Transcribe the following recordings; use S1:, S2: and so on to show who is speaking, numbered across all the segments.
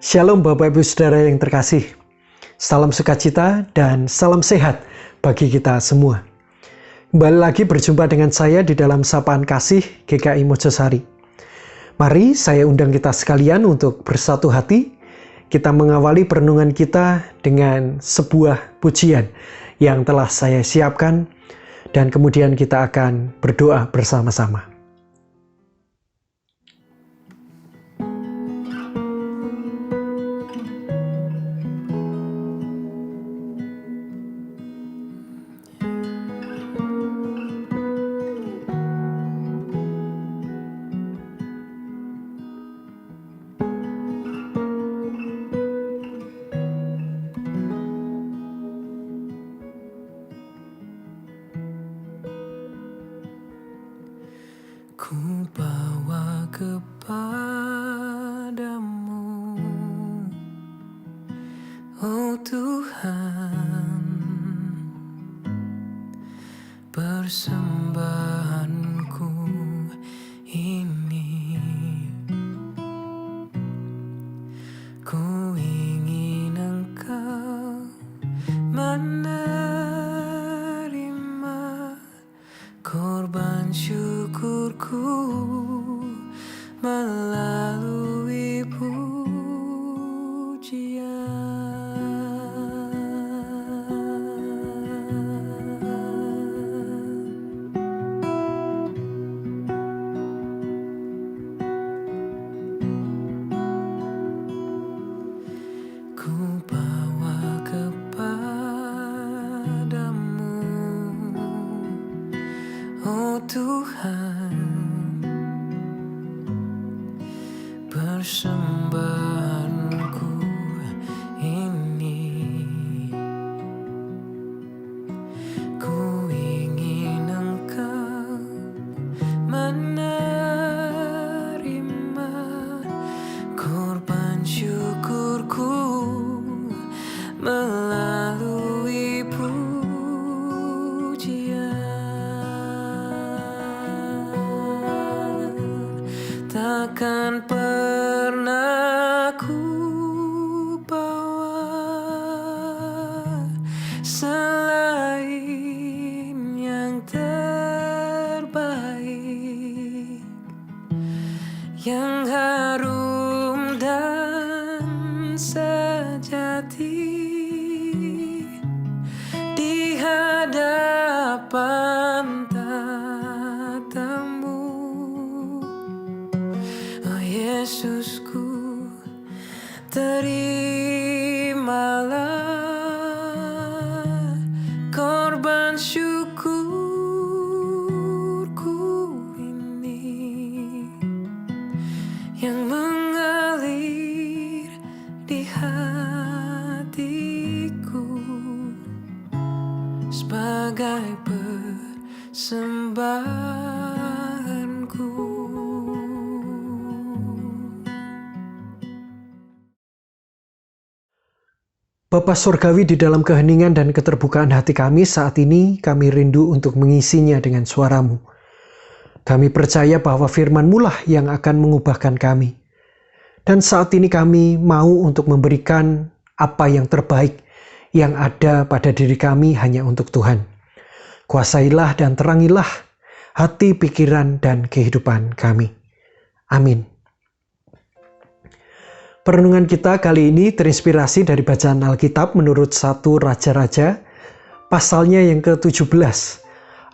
S1: Shalom Bapak Ibu Saudara yang terkasih. Salam sukacita dan salam sehat bagi kita semua. Kembali lagi berjumpa dengan saya di dalam Sapaan Kasih GKI Mojosari. Mari saya undang kita sekalian untuk bersatu hati. Kita mengawali perenungan kita dengan sebuah pujian yang telah saya siapkan. Dan kemudian kita akan berdoa bersama-sama.
S2: Ku bawa kepadamu, oh Tuhan, persembahanku ini. Ku ingin Engkau menerima korban syukurku melalui pujian. Ku bawa kepadamu, oh Tuhan, persembahanku ini. Ku ingin Engkau menerima korban syukurku melalui pujian. Takkan pernah ku bawa selain yang terbaik, yang harum dan sejati di hadapan tatamu. Oh Yesusku, terimalah korban syukurku ini yang mengalir di hatiku sebagai persembahanku.
S1: Bapa Surgawi, di dalam keheningan dan keterbukaan hati kami saat ini, kami rindu untuk mengisinya dengan suara-Mu. Kami percaya bahwa firman-Mu lah yang akan mengubahkan kami. Dan saat ini kami mau untuk memberikan apa yang terbaik yang ada pada diri kami hanya untuk Tuhan. Kuasailah dan terangilah hati, pikiran, dan kehidupan kami. Amin. Perenungan kita kali ini terinspirasi dari bacaan Alkitab menurut 1 Raja-Raja, pasalnya yang ke-17,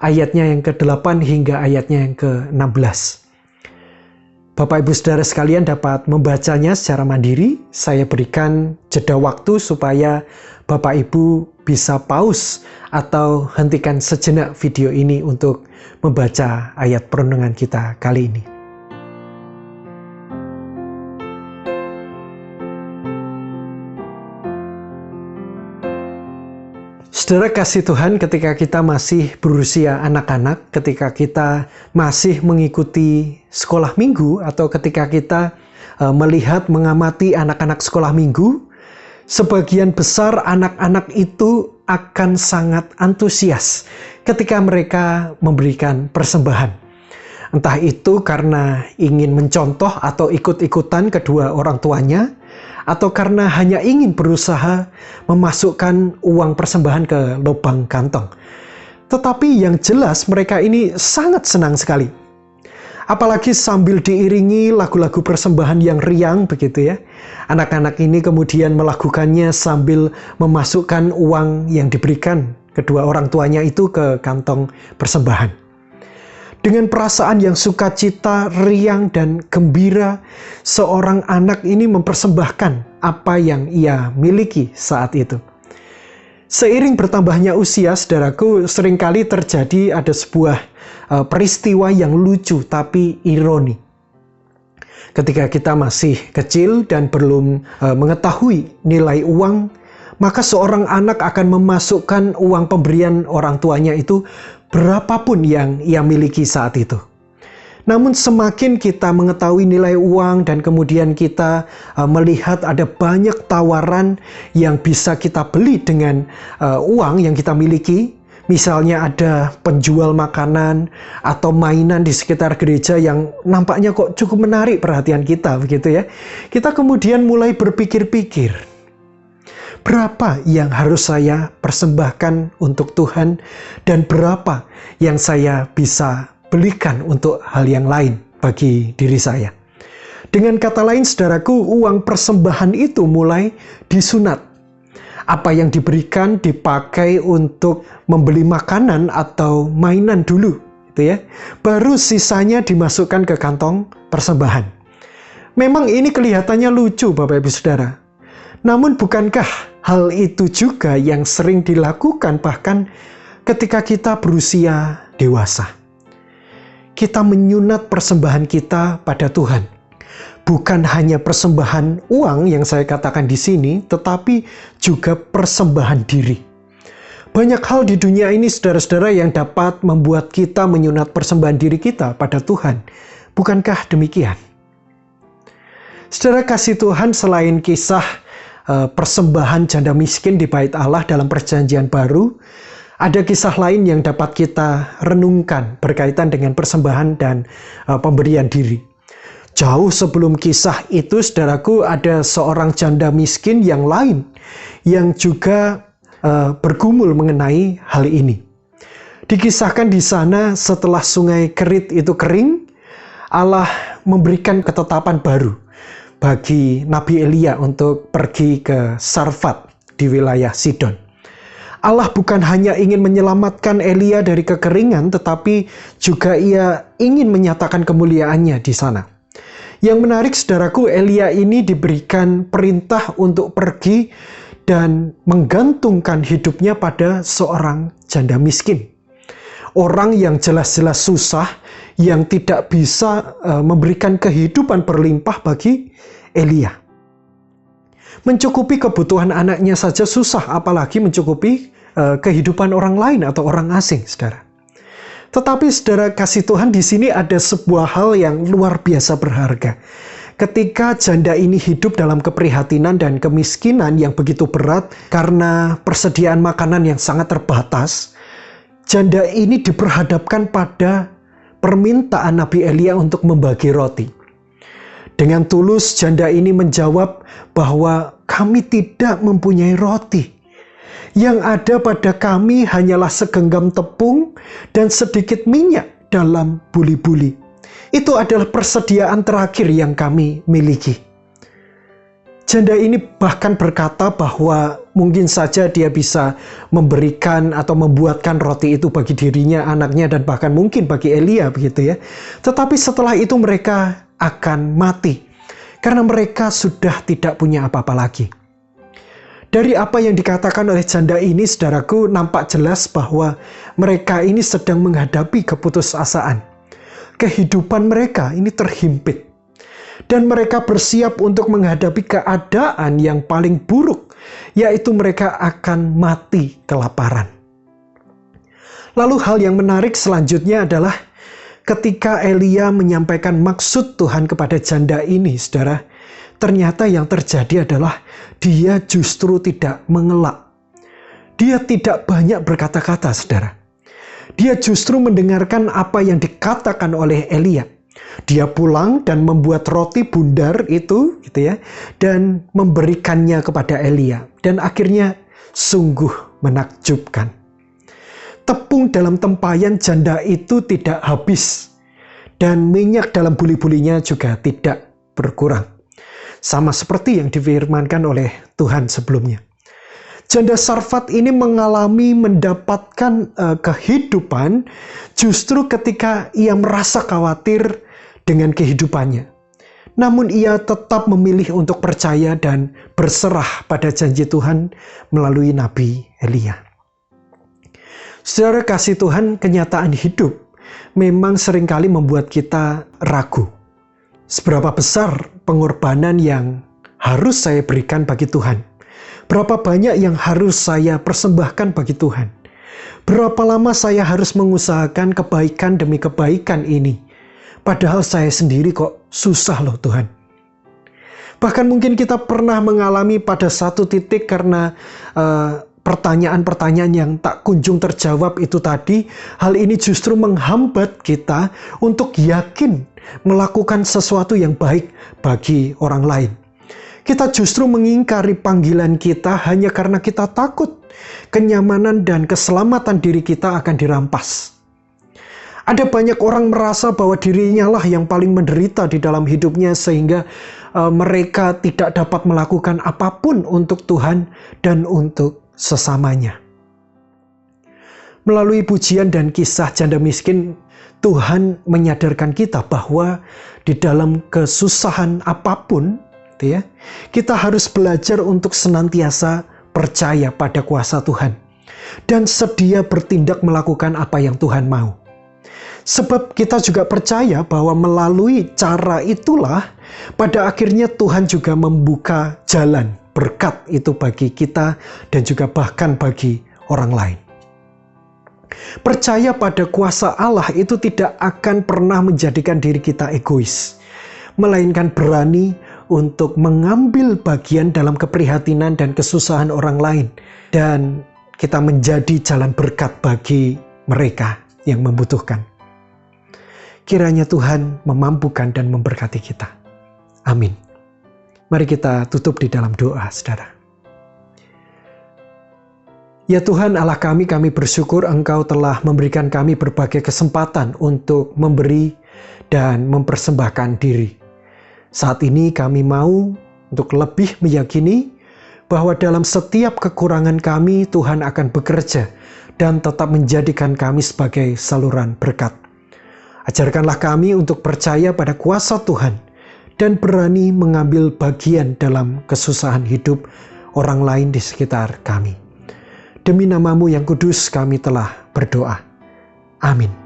S1: ayatnya yang ke-8 hingga ayatnya yang ke-16. Bapak Ibu Saudara sekalian dapat membacanya secara mandiri. Saya berikan jeda waktu supaya Bapak Ibu bisa pause atau hentikan sejenak video ini untuk membaca ayat perenungan kita kali ini. Saudara kasih Tuhan, ketika kita masih berusia anak-anak, ketika kita masih mengikuti sekolah minggu, atau ketika kita melihat, mengamati anak-anak sekolah minggu, sebagian besar anak-anak itu akan sangat antusias ketika mereka memberikan persembahan. Entah itu karena ingin mencontoh atau ikut-ikutan kedua orang tuanya, atau karena hanya ingin berusaha memasukkan uang persembahan ke lubang kantong. Tetapi yang jelas mereka ini sangat senang sekali. Apalagi sambil diiringi lagu-lagu persembahan yang riang begitu ya. Anak-anak ini kemudian melakukannya sambil memasukkan uang yang diberikan kedua orang tuanya itu ke kantong persembahan. Dengan perasaan yang sukacita, riang, dan gembira, seorang anak ini mempersembahkan apa yang ia miliki saat itu. Seiring bertambahnya usia, saudaraku, seringkali terjadi ada sebuah peristiwa yang lucu tapi ironi. Ketika kita masih kecil dan belum mengetahui nilai uang, maka seorang anak akan memasukkan uang pemberian orang tuanya itu berapapun yang ia miliki saat itu. Namun semakin kita mengetahui nilai uang dan kemudian kita melihat ada banyak tawaran yang bisa kita beli dengan uang yang kita miliki. Misalnya ada penjual makanan atau mainan di sekitar gereja yang nampaknya kok cukup menarik perhatian kita begitu ya. Kita kemudian mulai berpikir-pikir, berapa yang harus saya persembahkan untuk Tuhan dan berapa yang saya bisa belikan untuk hal yang lain bagi diri saya. Dengan kata lain, saudaraku, uang persembahan itu mulai disunat. Apa yang diberikan dipakai untuk membeli makanan atau mainan dulu, gitu ya. Baru sisanya dimasukkan ke kantong persembahan. Memang ini kelihatannya lucu, Bapak Ibu Saudara. Namun bukankah hal itu juga yang sering dilakukan bahkan ketika kita berusia dewasa? Kita menyunat persembahan kita pada Tuhan. Bukan hanya persembahan uang yang saya katakan di sini, tetapi juga persembahan diri. Banyak hal di dunia ini, saudara-saudara, yang dapat membuat kita menyunat persembahan diri kita pada Tuhan. Bukankah demikian? Saudara kasih Tuhan, selain kisah persembahan janda miskin di Bait Allah dalam Perjanjian Baru, ada kisah lain yang dapat kita renungkan berkaitan dengan persembahan dan pemberian diri. Jauh sebelum kisah itu, saudaraku, ada seorang janda miskin yang lain yang juga bergumul mengenai hal ini. Dikisahkan di sana setelah sungai Kerit itu kering, Allah memberikan ketetapan baru bagi Nabi Elia untuk pergi ke Sarfat di wilayah Sidon. Allah bukan hanya ingin menyelamatkan Elia dari kekeringan, tetapi juga ia ingin menyatakan kemuliaannya di sana. Yang menarik, saudaraku, Elia ini diberikan perintah untuk pergi dan menggantungkan hidupnya pada seorang janda miskin. Orang yang jelas-jelas susah, yang tidak bisa memberikan kehidupan berlimpah bagi Elia. Mencukupi kebutuhan anaknya saja susah, apalagi mencukupi kehidupan orang lain atau orang asing, saudara. Tetapi saudara kasih Tuhan, di sini ada sebuah hal yang luar biasa berharga. Ketika janda ini hidup dalam keprihatinan dan kemiskinan yang begitu berat karena persediaan makanan yang sangat terbatas, janda ini diperhadapkan pada permintaan Nabi Elia untuk membagi roti. Dengan tulus janda ini menjawab bahwa kami tidak mempunyai roti. Yang ada pada kami hanyalah segenggam tepung dan sedikit minyak dalam buli-buli. Itu adalah persediaan terakhir yang kami miliki. Janda ini bahkan berkata bahwa mungkin saja dia bisa memberikan atau membuatkan roti itu bagi dirinya, anaknya, dan bahkan mungkin bagi Elia begitu ya. Tetapi setelah itu mereka akan mati karena mereka sudah tidak punya apa-apa lagi. Dari apa yang dikatakan oleh janda ini, saudaraku, nampak jelas bahwa mereka ini sedang menghadapi keputusasaan. Kehidupan mereka ini terhimpit. Dan mereka bersiap untuk menghadapi keadaan yang paling buruk, yaitu mereka akan mati kelaparan. Lalu hal yang menarik selanjutnya adalah ketika Elia menyampaikan maksud Tuhan kepada janda ini, saudara, ternyata yang terjadi adalah dia justru tidak mengelak. Dia tidak banyak berkata-kata, saudara. Dia justru mendengarkan apa yang dikatakan oleh Elia. Dia pulang dan membuat roti bundar itu gitu ya, dan memberikannya kepada Elia. Dan akhirnya sungguh menakjubkan. Tepung dalam tempayan janda itu tidak habis, dan minyak dalam buli-bulinya juga tidak berkurang. Sama seperti yang difirmankan oleh Tuhan sebelumnya. Janda Sarfat ini mendapatkan kehidupan justru ketika ia merasa khawatir dengan kehidupannya. Namun ia tetap memilih untuk percaya dan berserah pada janji Tuhan melalui Nabi Elia. Saudara kasih Tuhan, kenyataan hidup memang seringkali membuat kita ragu. Seberapa besar pengorbanan yang harus saya berikan bagi Tuhan? Berapa banyak yang harus saya persembahkan bagi Tuhan? Berapa lama saya harus mengusahakan kebaikan demi kebaikan ini? Padahal saya sendiri kok susah loh Tuhan. Bahkan mungkin kita pernah mengalami pada satu titik karena pertanyaan-pertanyaan yang tak kunjung terjawab itu tadi. Hal ini justru menghambat kita untuk yakin melakukan sesuatu yang baik bagi orang lain. Kita justru mengingkari panggilan kita hanya karena kita takut kenyamanan dan keselamatan diri kita akan dirampas. Ada banyak orang merasa bahwa dirinya lah yang paling menderita di dalam hidupnya sehingga mereka tidak dapat melakukan apapun untuk Tuhan dan untuk sesamanya. Melalui pujian dan kisah janda miskin, Tuhan menyadarkan kita bahwa di dalam kesusahan apapun, kita harus belajar untuk senantiasa percaya pada kuasa Tuhan dan sedia bertindak melakukan apa yang Tuhan mau. Sebab kita juga percaya bahwa melalui cara itulah pada akhirnya Tuhan juga membuka jalan berkat itu bagi kita dan juga bahkan bagi orang lain. Percaya pada kuasa Allah itu tidak akan pernah menjadikan diri kita egois, melainkan berani untuk mengambil bagian dalam keprihatinan dan kesusahan orang lain. Dan kita menjadi jalan berkat bagi mereka yang membutuhkan. Kiranya Tuhan memampukan dan memberkati kita. Amin. Mari kita tutup di dalam doa, saudara. Ya Tuhan Allah kami bersyukur Engkau telah memberikan kami berbagai kesempatan untuk memberi dan mempersembahkan diri. Saat ini kami mau untuk lebih meyakini bahwa dalam setiap kekurangan kami Tuhan akan bekerja dan tetap menjadikan kami sebagai saluran berkat. Ajarkanlah kami untuk percaya pada kuasa Tuhan dan berani mengambil bagian dalam kesusahan hidup orang lain di sekitar kami. Demi nama-Mu yang kudus kami telah berdoa. Amin.